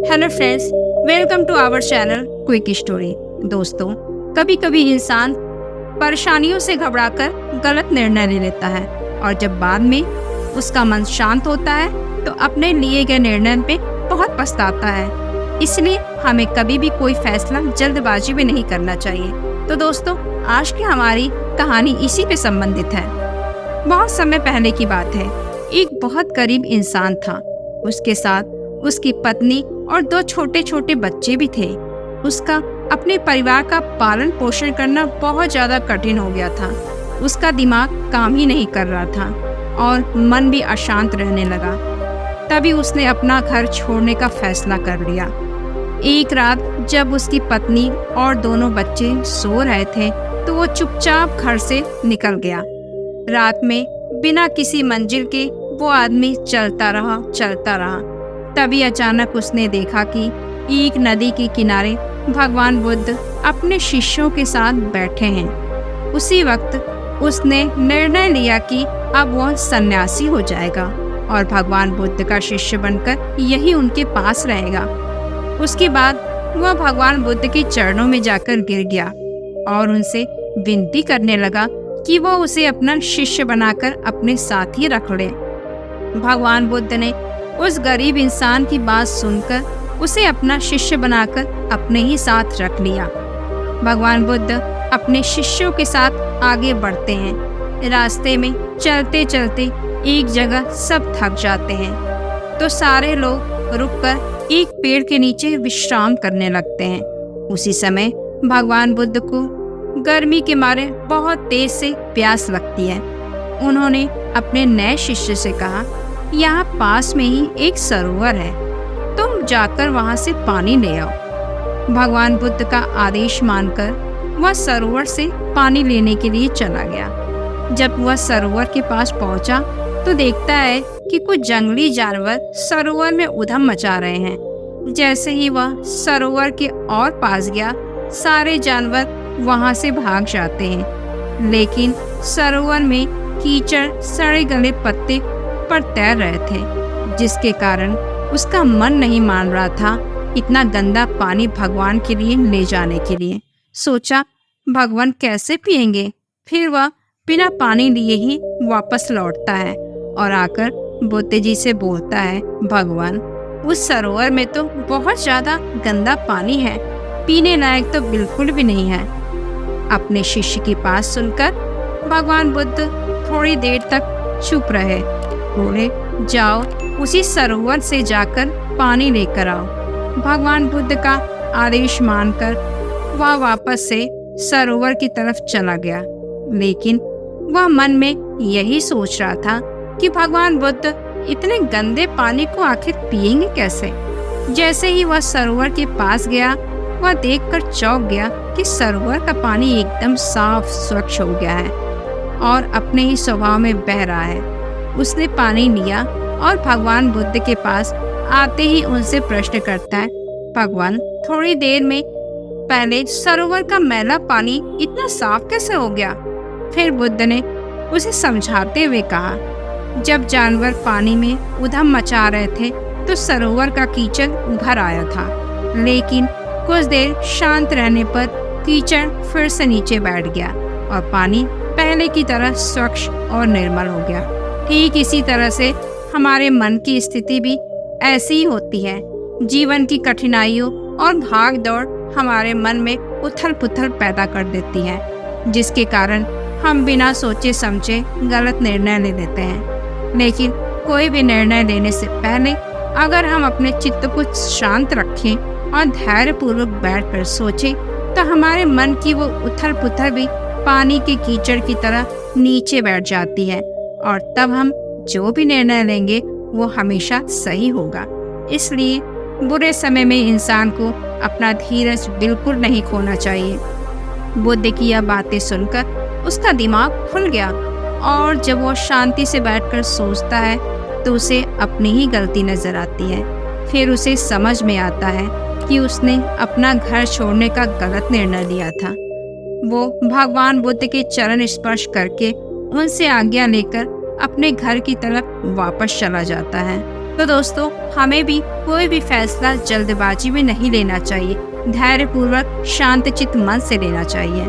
Hello friends, welcome to our channel quick story. दोस्तों, कभी कभी इंसान परेशानियों से घबराकर गलत निर्णय ले लेता है और जब बाद में उसका मन शांत होता है तो अपने लिए गए निर्णय पे बहुत पछताता है। इसलिए हमें कभी भी कोई फैसला जल्दबाजी में नहीं करना चाहिए। तो दोस्तों, आज की हमारी कहानी इसी पे संबंधित है। बहुत समय पहले की बात है। एक बहुत गरीब इंसान था। उसके साथ उसकी पत्नी और 2 छोटे छोटे बच्चे भी थे। उसका अपने परिवार का पालन पोषण करना बहुत ज़्यादा कठिन हो गया था। उसका दिमाग काम ही नहीं कर रहा था और मन भी अशांत रहने लगा। तभी उसने अपना घर छोड़ने का फैसला कर लिया। एक रात जब उसकी पत्नी और दोनों बच्चे सो रहे थे तो वो चुपचाप घर से निकल गया। रात में बिना किसी मंजिल के वो आदमी चलता रहा। तभी अचानक उसने देखा कि एक नदी के किनारे भगवान बुद्ध अपने शिष्यों के साथ बैठे हैं। उसी वक्त उसने निर्णय लिया कि अब वह सन्यासी हो जाएगा और भगवान बुद्ध का शिष्य बनकर यही उनके पास रहेगा। उसके बाद वह भगवान बुद्ध के चरणों में जाकर गिर गया और उनसे विनती करने लगा कि वह उसे अपना शिष्य बनाकर अपने साथ ही रख ले। भगवान बुद्ध ने उस गरीब इंसान की बात सुनकर उसे अपना शिष्य बनाकर अपने ही साथ रख लिया। भगवान बुद्ध अपने शिष्यों के साथ आगे बढ़ते हैं। रास्ते में चलते चलते एक जगह सब थक जाते हैं तो सारे लोग रुककर एक पेड़ के नीचे विश्राम करने लगते हैं। उसी समय भगवान बुद्ध को गर्मी के मारे बहुत तेज से प्यास लगती है। उन्होंने अपने नए शिष्य से कहा, यहाँ पास में ही एक सरोवर है, तुम जाकर वहाँ से पानी ले आओ। भगवान बुद्ध का आदेश मानकर वह सरोवर से पानी लेने के लिए चला गया। जब वह सरोवर के पास पहुँचा तो देखता है कि कुछ जंगली जानवर सरोवर में उधम मचा रहे हैं। जैसे ही वह सरोवर के और पास गया, सारे जानवर वहाँ से भाग जाते हैं। लेकिन सरोवर में कीचड़ सड़े गले पत्ते पर तैर रहे थे, जिसके कारण उसका मन नहीं मान रहा था इतना गंदा पानी भगवान के लिए ले जाने के लिए। सोचा, भगवान कैसे पिएंगे। फिर वह बिना पानी लिए ही वापस लौटता है और आकर बुद्ध जी से बोलता है, भगवान, उस सरोवर में तो बहुत ज्यादा गंदा पानी है, पीने लायक तो बिल्कुल भी नहीं है। अपने शिष्य की बात सुनकर भगवान बुद्ध थोड़ी देर तक चुप रहे। बोले, जाओ उसी सरोवर से जाकर पानी लेकर आओ। भगवान बुद्ध का आदेश मानकर वह वापस से सरोवर की तरफ चला गया। लेकिन वह मन में यही सोच रहा था कि भगवान बुद्ध इतने गंदे पानी को आखिर पिएंगे कैसे। जैसे ही वह सरोवर के पास गया, वह देखकर चौंक गया कि सरोवर का पानी एकदम साफ स्वच्छ हो गया है और अपने ही स्वभाव में बह रहा है। उसने पानी लिया और भगवान बुद्ध के पास आते ही उनसे प्रश्न करता है, भगवान, थोड़ी देर में पहले सरोवर का मैला पानी इतना साफ कैसे हो गया। फिर बुद्ध ने उसे समझाते हुए कहा, जब जानवर पानी में उधम मचा रहे थे तो सरोवर का कीचड़ उभर आया था, लेकिन कुछ देर शांत रहने पर कीचड़ फिर से नीचे बैठ गया और पानी पहले की तरह स्वच्छ और निर्मल हो गया। ठीक इसी तरह से हमारे मन की स्थिति भी ऐसी ही होती है। जीवन की कठिनाइयों और भाग दौड़ हमारे मन में उथल पुथल पैदा कर देती है, जिसके कारण हम बिना सोचे समझे गलत निर्णय ले लेते हैं। लेकिन कोई भी निर्णय लेने से पहले अगर हम अपने चित्त को शांत रखें और धैर्यपूर्वक बैठकर सोचें तो हमारे मन की वो उथल पुथल भी पानी के कीचड़ की तरह नीचे बैठ जाती है और तब हम जो भी निर्णय लेंगे वो हमेशा सही होगा। इसलिए बुरे समय में इंसान को अपना धीरज बिल्कुल नहीं खोना चाहिए। बुद्ध की यह बातें सुनकर उसका दिमाग खुल गया और जब वो शांति से बैठकर सोचता है तो उसे अपनी ही गलती नजर आती है। फिर उसे समझ में आता है कि उसने अपना घर छोड़ने का गलत निर्णय लिया था। वो भगवान बुद्ध के चरण स्पर्श करके उनसे आज्ञा लेकर अपने घर की तरफ वापस चला जाता है। तो दोस्तों, हमें भी कोई भी फैसला जल्दबाजी में नहीं लेना चाहिए। धैर्यपूर्वक शांतचित्त मन से लेना चाहिए।